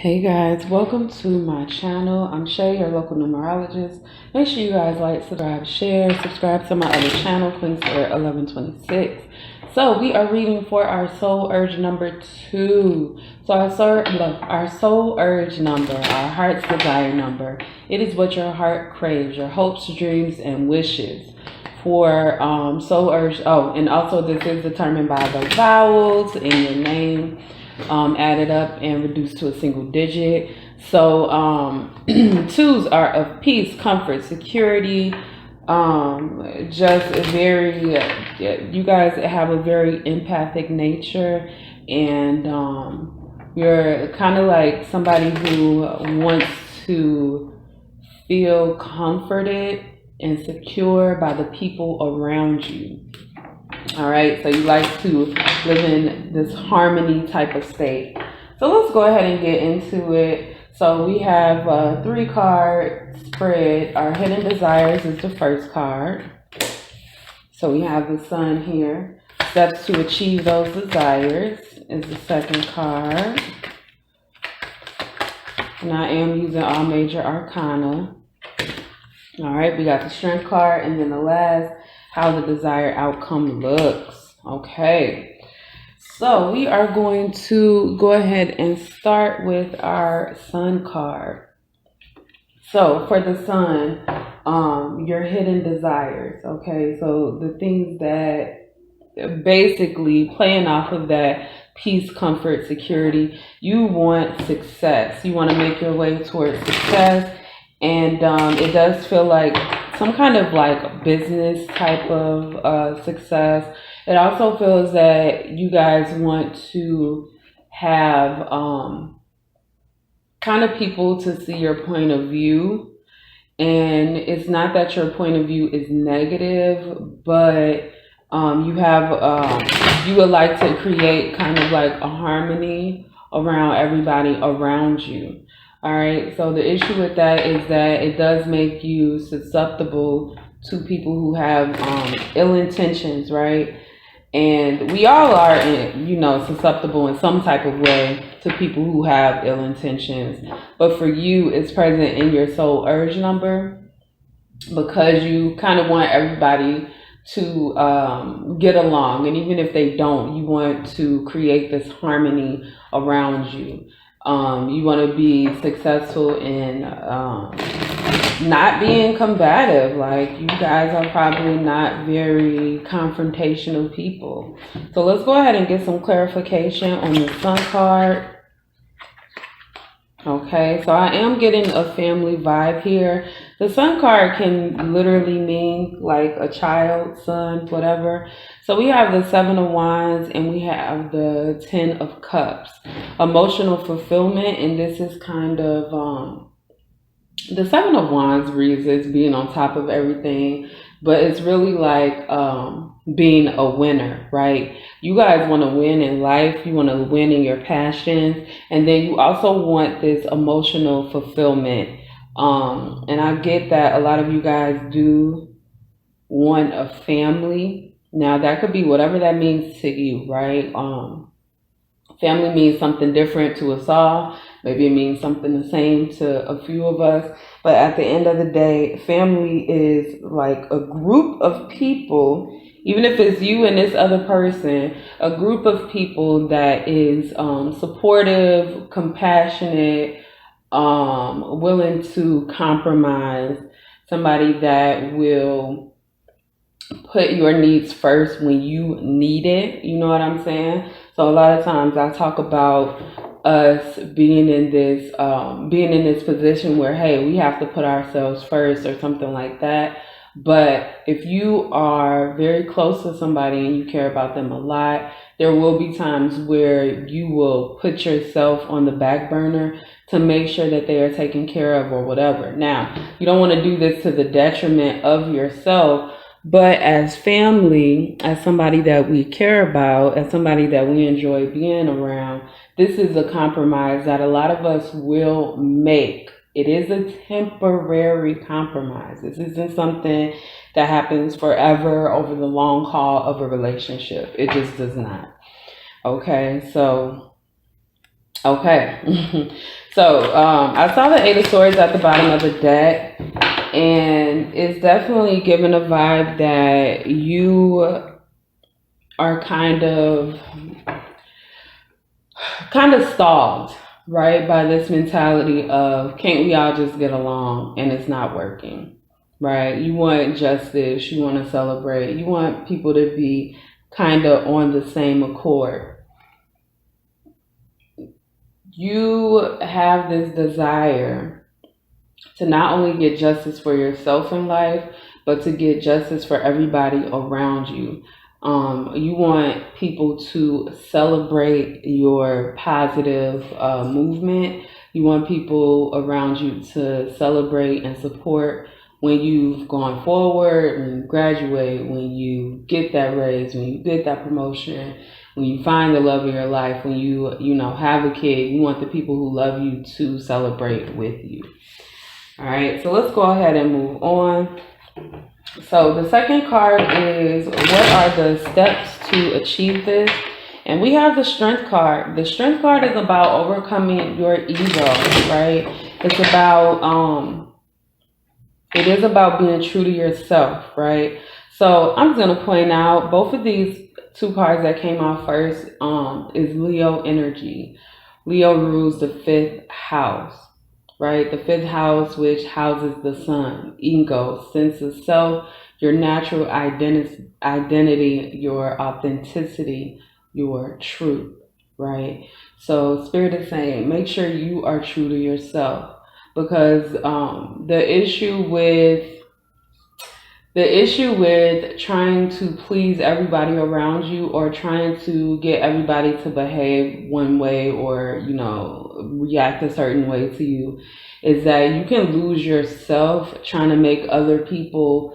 Hey guys, welcome to my channel. I'm Shay, your local numerologist. Make sure you guys like, subscribe, share, subscribe to my other channel, Queen Spirit 1126. So we are reading for our soul urge number 2. So our soul urge number, our heart's desire number. It is what your heart craves, your hopes, dreams, and wishes. For soul urge, and also this is determined by the vowels in your name, added up and reduced to a single digit. So twos are of peace, comfort, security, just very, you guys have a very empathic nature, and you're kind of like somebody who wants to feel comforted and secure by the people around you. All right, so you like to live in this harmony type of state. So let's go ahead and get into it. So we have a 3-card spread. Our hidden desires is the first card. So we have the sun here. Steps to achieve those desires is the second card. And I am using all major arcana. All right, we got the strength card, and then the last, how the desired outcome looks. Okay, so we are going to go ahead and start with our sun card. So for the sun, your hidden desires. Okay, so the things that basically playing off of that peace, comfort, security, you want success. You want to make your way towards success. And it does feel like some kind of like business type of success. It also feels that you guys want to have kind of people to see your point of view. And it's not that your point of view is negative, but you have you would like to create kind of like a harmony around everybody around you. All right, so the issue with that is that it does make you susceptible to people who have ill intentions, right? And we all are, susceptible in some type of way to people who have ill intentions. But for you, it's present in your soul urge number because you kind of want everybody to get along. And even if they don't, you want to create this harmony around you. You want to be successful in not being combative. Like, you guys are probably not very confrontational people. So let's go ahead and get some clarification on the sun card. Okay, so I am getting a family vibe here. The sun card can literally mean like a child, son, whatever. So we have the 7 of Wands and we have the 10 of Cups. Emotional fulfillment, and this is kind of, the 7 of Wands reads as being on top of everything, but it's really like being a winner, right? You guys want to win in life. You want to win in your passions. And then you also want this emotional fulfillment. And I get that a lot of you guys do want a family. Now, that could be whatever that means to you, right? Family means something different to us all. Maybe it means something the same to a few of us. But at the end of the day, family is like a group of people, even if it's you and this other person, a group of people that is supportive, compassionate, willing to compromise, somebody that will put your needs first when you need it. You know what I'm saying? So a lot of times I talk about us being in this position where, hey, we have to put ourselves first or something like that. But if you are very close to somebody and you care about them a lot, there will be times where you will put yourself on the back burner to make sure that they are taken care of or whatever. Now, you don't want to do this to the detriment of yourself, but as family, as somebody that we care about, as somebody that we enjoy being around, this is a compromise that a lot of us will make. It is a temporary compromise. This isn't something that happens forever over the long haul of a relationship. It just does not. Okay, so Okay. So I saw the Eight of Swords at the bottom of the deck, and it's definitely giving a vibe that you are kind of stalled, right, by this mentality of can't we all just get along, and it's not working, right? You want justice, you want to celebrate, you want people to be kind of on the same accord. You have this desire to not only get justice for yourself in life, but to get justice for everybody around you. You want people to celebrate your positive movement. You want people around you to celebrate and support when you've gone forward, when you graduate, when you get that raise, when you get that promotion, when you find the love of your life, when you have a kid. You want the people who love you to celebrate with you. All right, so let's go ahead and move on. So the second card is what are the steps to achieve this? And we have the Strength card. The Strength card is about overcoming your ego, right? It is about being true to yourself, right? So I'm going to point out both of these two cards that came out first is Leo energy. Leo rules the fifth house, right? The fifth house, which houses the sun, ego, sense of self, your natural identity, your authenticity, your truth, right? So Spirit is saying, make sure you are true to yourself, because the issue with trying to please everybody around you, or trying to get everybody to behave one way, or react a certain way to you, is that you can lose yourself trying to make other people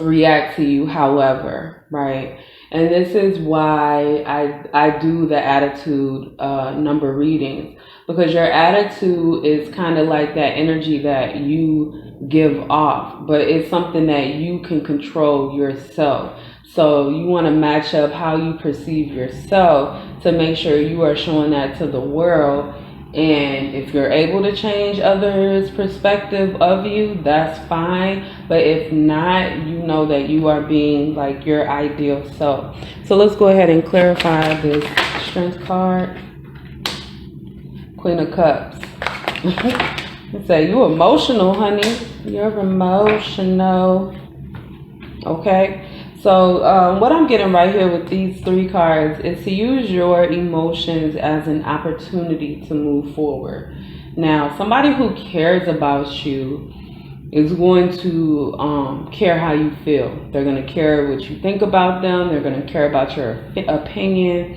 react to you however, right? And this is why I do the attitude number readings, because your attitude is kind of like that energy that you give off, but it's something that you can control yourself. So you want to match up how you perceive yourself to make sure you are showing that to the world. And if you're able to change others' perspective of you, that's fine. But if not, you know that you are being like your ideal self. So let's go ahead and clarify this Strength card. Queen of Cups. Let's say you emotional, honey. You're emotional. Okay. So what I'm getting right here with these three cards is to use your emotions as an opportunity to move forward. Now, somebody who cares about you is going to care how you feel. They're going to care what you think about them. They're going to care about your opinion.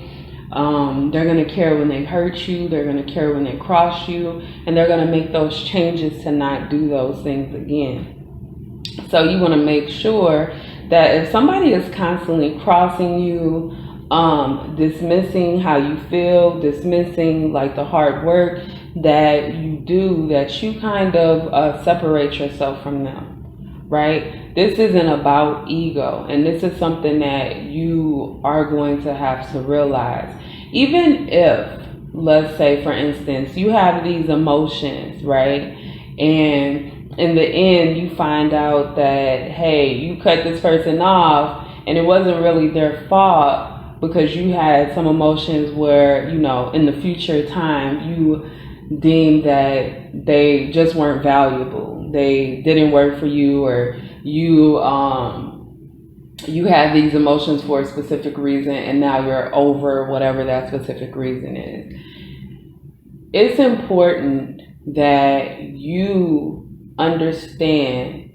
They're going to care when they hurt you. They're going to care when they cross you. And they're going to make those changes to not do those things again. So you want to make sure that if somebody is constantly crossing you, dismissing how you feel, dismissing like the hard work that you do, that you kind of separate yourself from them, right? This isn't about ego, and this is something that you are going to have to realize. Even if, let's say for instance, you have these emotions, right? And in the end, you find out that, hey, you cut this person off and it wasn't really their fault, because you had some emotions where, in the future time, you deemed that they just weren't valuable. They didn't work for you, or you had these emotions for a specific reason, and now you're over whatever that specific reason is. It's important that you understand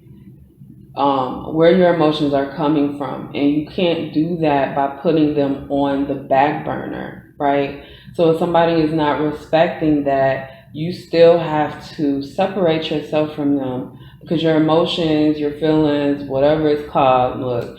where your emotions are coming from, and you can't do that by putting them on the back burner, right? So if somebody is not respecting that, you still have to separate yourself from them, because your emotions, your feelings, whatever it's called, look,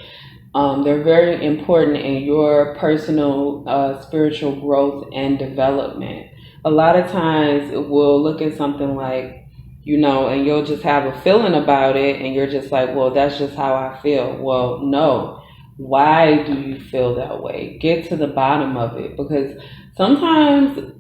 they're very important in your personal spiritual growth and development. A lot of times we'll look at something like, and you'll just have a feeling about it, and you're just like, well, that's just how I feel. Well, no. Why do you feel that way? Get to the bottom of it, because sometimes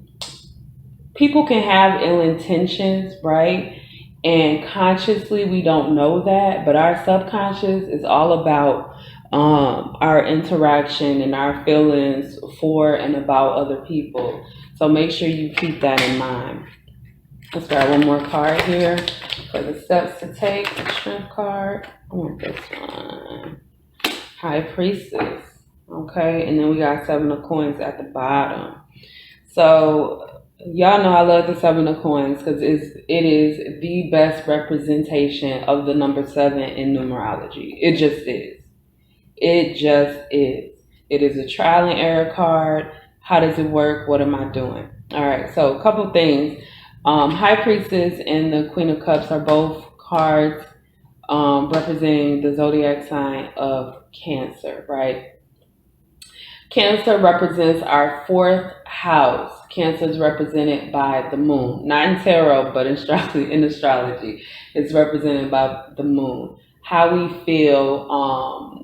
people can have ill intentions, right? And consciously we don't know that, but our subconscious is all about our interaction and our feelings for and about other people. So make sure you keep that in mind. Let's grab one more card here for the steps to take. The strength card. I want this one. High Priestess. Okay, and then we got Seven of Coins at the bottom. So y'all know I love the Seven of Coins because it is the best representation of the number 7 in numerology. It just is. It just is. It is a trial and error card. How does it work? What am I doing? All right, so a couple things. High Priestess and the Queen of Cups are both cards representing the zodiac sign of Cancer, right? Cancer represents our 4th house. Cancer is represented by the moon, not in tarot, but in astrology, it's represented by the moon. How we feel,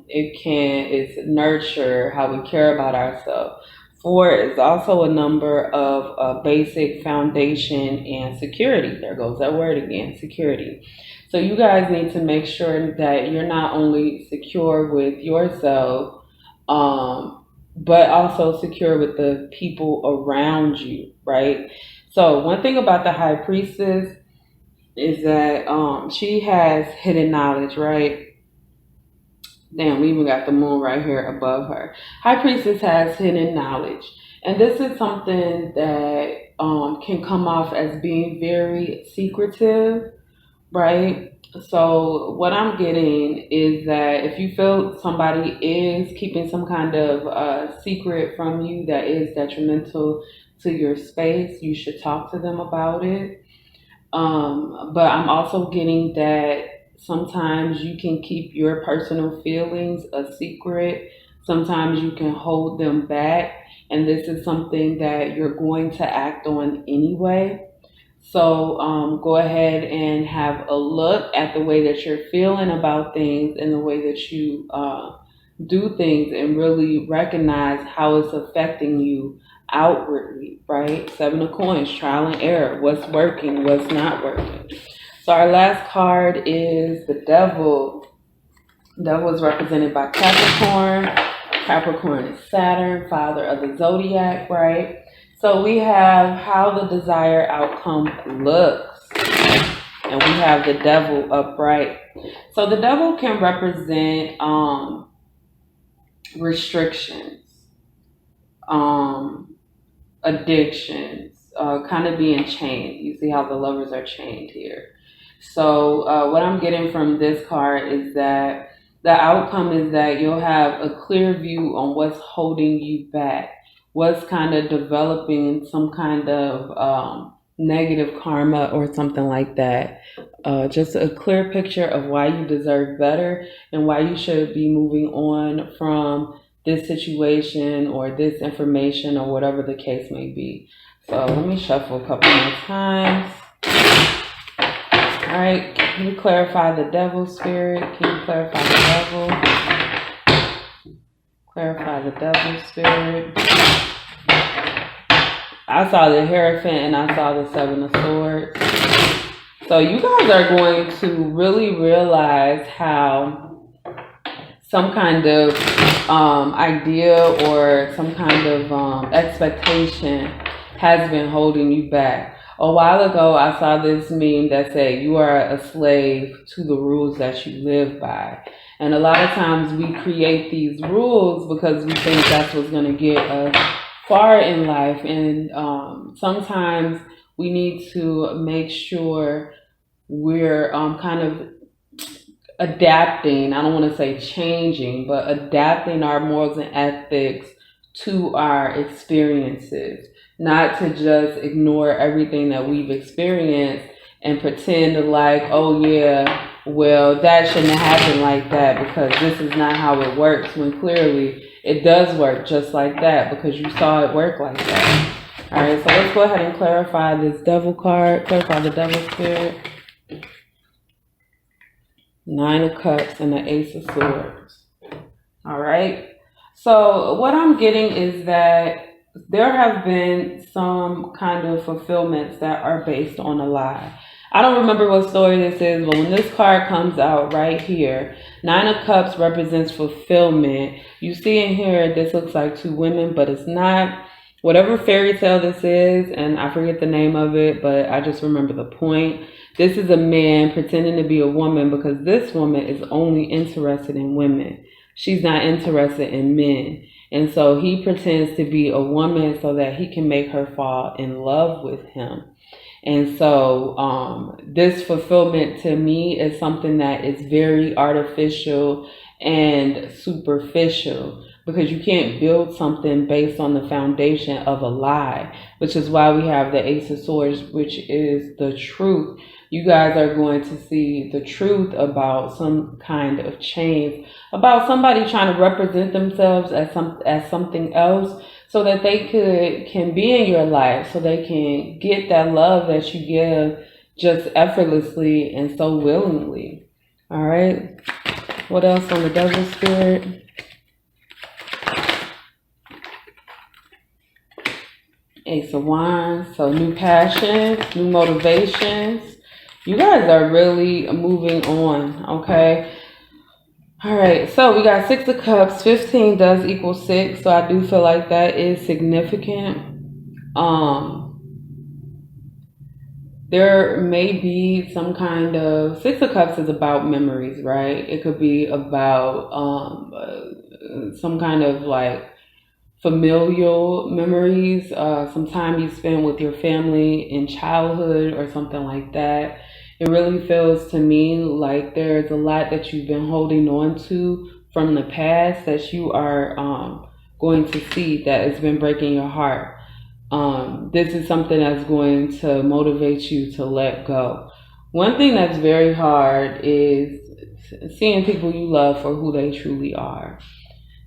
it's nurture, how we care about ourselves. 4 is also a number of basic foundation and security. There goes that word again, security. So you guys need to make sure that you're not only secure with yourself, but also secure with the people around you, right? So one thing about the High Priestess is that she has hidden knowledge, right? Damn, we even got the moon right here above her. High Priestess has hidden knowledge. And this is something that can come off as being very secretive, right? So what I'm getting is that if you feel somebody is keeping some kind of secret from you that is detrimental to your space, you should talk to them about it. But I'm also getting that sometimes you can keep your personal feelings a secret. Sometimes you can hold them back. And this is something that you're going to act on anyway. So go ahead and have a look at the way that you're feeling about things and the way that you do things and really recognize how it's affecting you outwardly, right? 7 of Coins, trial and error. What's working, what's not working. So our last card is the Devil. Devil is represented by Capricorn. Capricorn is Saturn, father of the zodiac, right? So we have how the desired outcome looks. And we have the Devil upright. So the Devil can represent restrictions, addictions, kind of being chained. You see how the lovers are chained here. So what I'm getting from this card is that the outcome is that you'll have a clear view on what's holding you back, what's kind of developing some kind of negative karma or something like that. Just a clear picture of why you deserve better and why you should be moving on from this situation or this information or whatever the case may be. So let me shuffle a couple more times. All right, can you clarify the Devil, Spirit? Can you clarify the Devil? Clarify the Devil, Spirit. I saw the Hierophant and I saw the 7 of Swords. So you guys are going to really realize how some kind of idea or some kind of expectation has been holding you back. A while ago, I saw this meme that said, you are a slave to the rules that you live by. And a lot of times we create these rules because we think that's what's going to get us far in life. And sometimes we need to make sure we're kind of adapting. I don't want to say changing, but adapting our morals and ethics to our experiences. Not to just ignore everything that we've experienced and pretend like, oh yeah, well, that shouldn't have happened like that because this is not how it works, when clearly it does work just like that because you saw it work like that. All right, so let's go ahead and clarify this Devil card, clarify the Devil Spirit. 9 of Cups and the Ace of Swords. All right, so what I'm getting is that there have been some kind of fulfillments that are based on a lie. I don't remember what story this is, but when this card comes out right here, Nine of Cups represents fulfillment. You see in here, this looks like two women, but it's not. Whatever fairy tale this is, and I forget the name of it, but I just remember the point. This is a man pretending to be a woman because this woman is only interested in women. She's not interested in men. And so he pretends to be a woman so that he can make her fall in love with him. And so this fulfillment to me is something that is very artificial and superficial because you can't build something based on the foundation of a lie, which is why we have the Ace of Swords, which is the truth. You guys are going to see the truth about some kind of change, about somebody trying to represent themselves as something else so that they can be in your life, so they can get that love that you give just effortlessly and so willingly. All right. What else on the Devil Spirit? Ace of Wands. So new passions, new motivations. You guys are really moving on. Okay. All right, so we got Six of Cups. 15 does equal 6, so I do feel like that is significant. There may be some kind of Six of Cups is about memories, right? It could be about some kind of like familial memories, some time you spend with your family in childhood or something like that. It really feels to me like there's a lot that you've been holding on to from the past that you are going to see that has been breaking your heart. This is something that's going to motivate you to let go. One thing that's very hard is seeing people you love for who they truly are.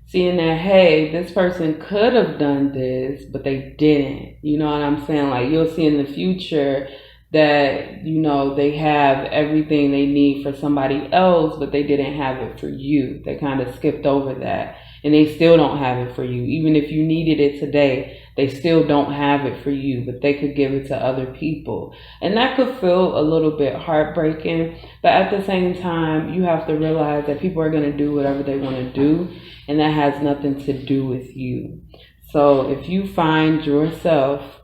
Seeing that, hey, this person could have done this, but they didn't. You know what I'm saying? Like you'll see in the future that, you know, they have everything they need for somebody else, but they didn't have it for you. They kind of skipped over that. And they still don't have it for you. Even if you needed it today, they still don't have it for you, but they could give it to other people. And that could feel a little bit heartbreaking. But at the same time, you have to realize that people are going to do whatever they want to do. And that has nothing to do with you. So if you find yourself,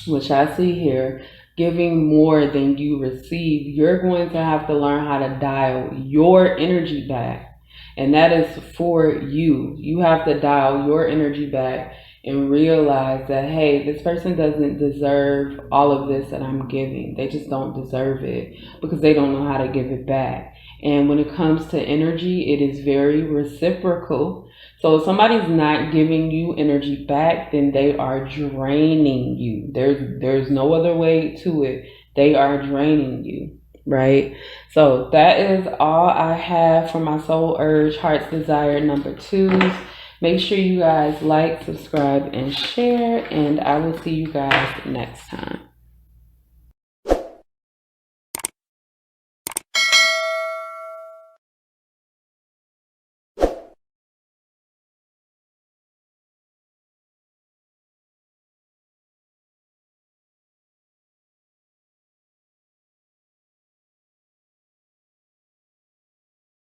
which I see here, giving more than you receive, you're going to have to learn how to dial your energy back. And that is for you. You have to dial your energy back and realize that, hey, this person doesn't deserve all of this that I'm giving. They just don't deserve it because they don't know how to give it back. And when it comes to energy, it is very reciprocal. So if somebody's not giving you energy back, then they are draining you. There's no other way to it. They are draining you, right? So that is all I have for my Soul Urge Heart's Desire number 2. Make sure you guys like, subscribe, and share, and I will see you guys next time.